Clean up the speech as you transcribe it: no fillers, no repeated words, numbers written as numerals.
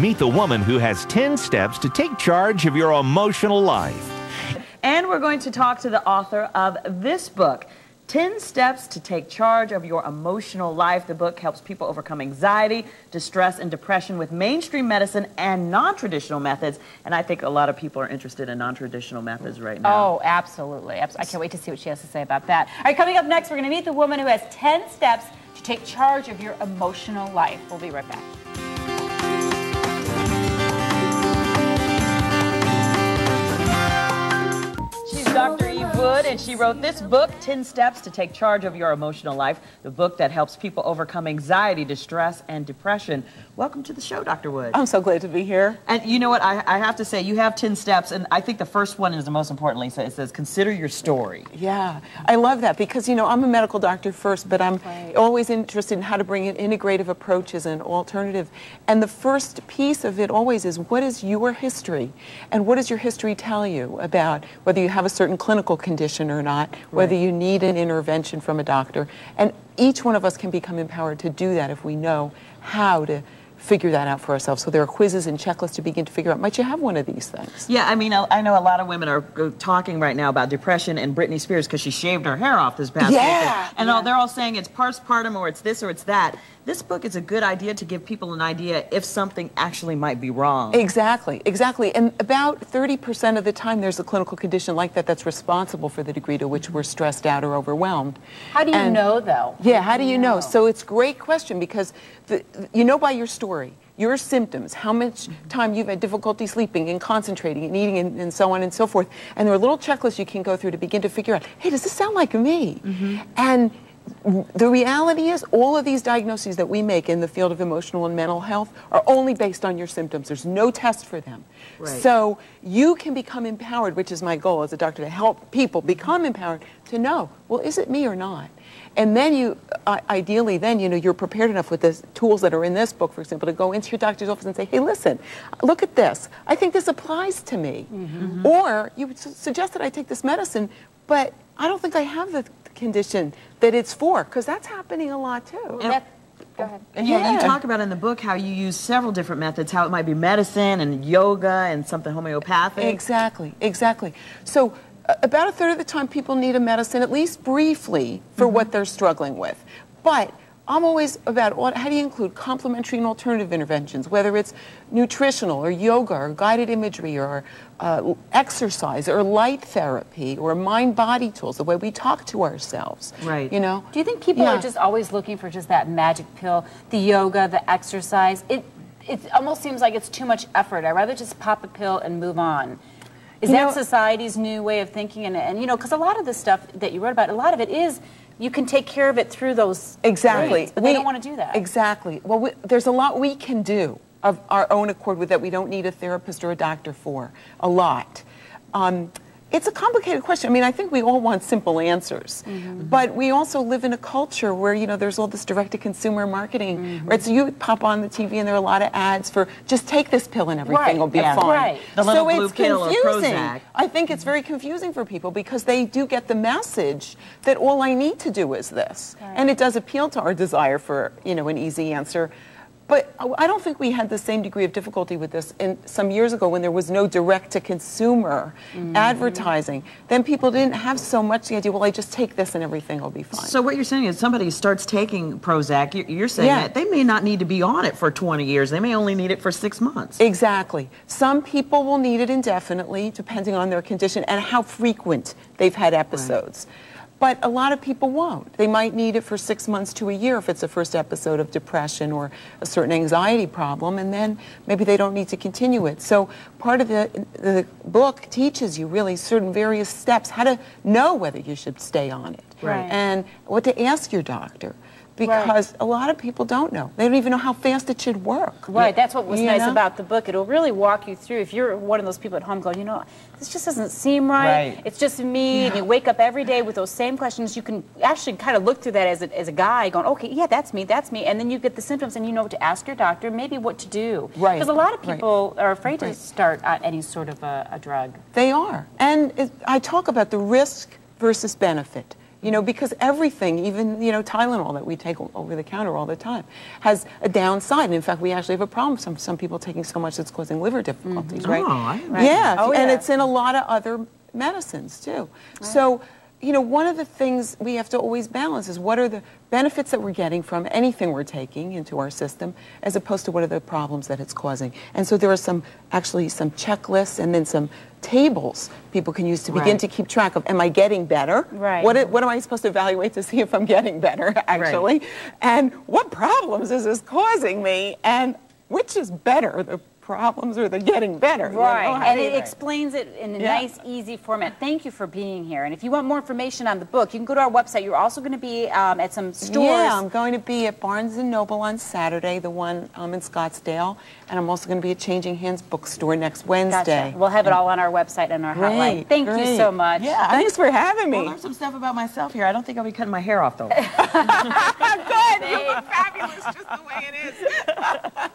Meet the woman who has 10 steps to take charge of your emotional life. And we're going to talk to the author of this book, 10 Steps to Take Charge of Your Emotional Life. The book helps people overcome anxiety, distress, and depression with mainstream medicine and non-traditional methods. And I think a lot of people are interested in non-traditional methods right now. Oh, absolutely. I can't wait to see what she has to say about that. All right, coming up next, we're going to meet the woman who has 10 steps to take charge of your emotional life. We'll be right back. Dr. Eve Wood, and she wrote this book, 10 Steps to Take Charge of Your Emotional Life, the book that helps people overcome anxiety, distress, and depression. Welcome to the show, Dr. Wood. I'm so glad to be here. And you know what, I have to say, you have 10 steps, and I think the first one is the most important, Lisa. It says, consider your story. Yeah, I love that because, you know, I'm a medical doctor first, but I'm always interested in how to bring in integrative approaches and alternative. And the first piece of it always is, what is your history? And what does your history tell you about whether you have a certain clinical condition or not, whether you need an intervention from a doctor. And each one of us can become empowered to do that if we know how to figure that out for ourselves. So there are quizzes and checklists to begin to figure out, might you have one of these things? Yeah, I mean, I know a lot of women are talking right now about depression and Britney Spears because she shaved her hair off this past weekend. And they're all saying it's postpartum or it's this or it's that. This book is a good idea to give people an idea if something actually might be wrong. Exactly, exactly. And about 30% of the time there's a clinical condition like that that's responsible for the degree to which we're stressed out or overwhelmed. How do you know, though? Yeah, how do you know? So it's a great question because you know by your story, your symptoms, how much time you've had difficulty sleeping and concentrating and eating and so on and so forth. And there are little checklists you can go through to begin to figure out, hey, does this sound like me? And the reality is all of these diagnoses that we make in the field of emotional and mental health are only based on your symptoms. There's no test for them. So you can become empowered, which is my goal as a doctor, to help people become empowered to know, well, is it me or not? And then you, ideally then, you know, you're prepared enough with the tools that are in this book, for example, to go into your doctor's office and say, hey, listen, look at this. I think this applies to me. Or you would suggest that I take this medicine, but I don't think I have the condition that it's for, because that's happening a lot too. Go ahead. And you talk about in the book how you use several different methods, how it might be medicine and yoga and something homeopathic. Exactly, exactly. So about a third of the time people need a medicine, at least briefly, for what they're struggling with. But I'm always about how do you include complementary and alternative interventions, whether it's nutritional or yoga or guided imagery or exercise or light therapy or mind-body tools, the way we talk to ourselves. Right. You know? Do you think people are just always looking for just that magic pill, the yoga, the exercise? It almost seems like it's too much effort. I'd rather just pop a pill and move on. Is that society's new way of thinking? And you know, because a lot of the stuff that you wrote about, a lot of it is, you can take care of it through those things, but they don't want to do that. Exactly. Well, there's a lot we can do of our own accord with that we don't need a therapist or a doctor for. A lot. It's a complicated question. I mean, I think we all want simple answers, but we also live in a culture where, you know, there's all this direct-to-consumer marketing, right? So you pop on the TV and there are a lot of ads for just take this pill and everything will be fine. The little so blue it's pill confusing. or Prozac. I think it's very confusing for people because they do get the message that all I need to do is this, and it does appeal to our desire for, you know, an easy answer. But I don't think we had the same degree of difficulty with this some years ago when there was no direct-to-consumer advertising. Then people didn't have so much the idea, well, I just take this and everything will be fine. So what you're saying is somebody starts taking Prozac, you're saying that they may not need to be on it for 20 years. They may only need it for 6 months. Exactly. Some people will need it indefinitely, depending on their condition and how frequent they've had episodes. But a lot of people won't. They might need it for 6 months to a year if it's a first episode of depression or a certain anxiety problem, and then maybe they don't need to continue it. So part of the book teaches you really certain various steps, how to know whether you should stay on it, and what to ask your doctor. Because a lot of people don't know. They don't even know how fast it should work. Right, that's what was nice about the book. It'll really walk you through. If you're one of those people at home going, you know, this just doesn't seem right. It's just me, and you wake up every day with those same questions. You can actually kind of look through that as a guy going, okay, yeah, that's me, and then you get the symptoms and you know what to ask your doctor, maybe what to do. Because a lot of people are afraid to start on any sort of a drug. They are. And I talk about the risk versus benefit. You know, because everything, even, you know, Tylenol that we take over the counter all the time, has a downside. And in fact, we actually have a problem. Some people taking so much that's causing liver difficulties, right? Right. Yeah, Oh, and yeah. it's in a lot of other medicines, too. Right. So, you know, one of the things we have to always balance is what are the benefits that we're getting from anything we're taking into our system, as opposed to what are the problems that it's causing. And so there are actually some checklists and then some tables people can use to begin to keep track of, am I getting better? Right. What am I supposed to evaluate to see if I'm getting better, actually? Right. And what problems is this causing me? And which is better, the problems or the getting better? Right, You know? and it explains it in a nice, easy format. Thank you for being here. And if you want more information on the book, you can go to our website. You're also going to be at some stores. Yeah, I'm going to be at Barnes & Noble on Saturday, the one in Scottsdale. And I'm also going to be at Changing Hands Bookstore next Wednesday. Gotcha. We'll have it all on our website and our hotline. Thank you so much. Yeah, Thanks for having me. I learned some stuff about myself here. I don't think I'll be cutting my hair off, though. Good. You look fabulous just the way it is.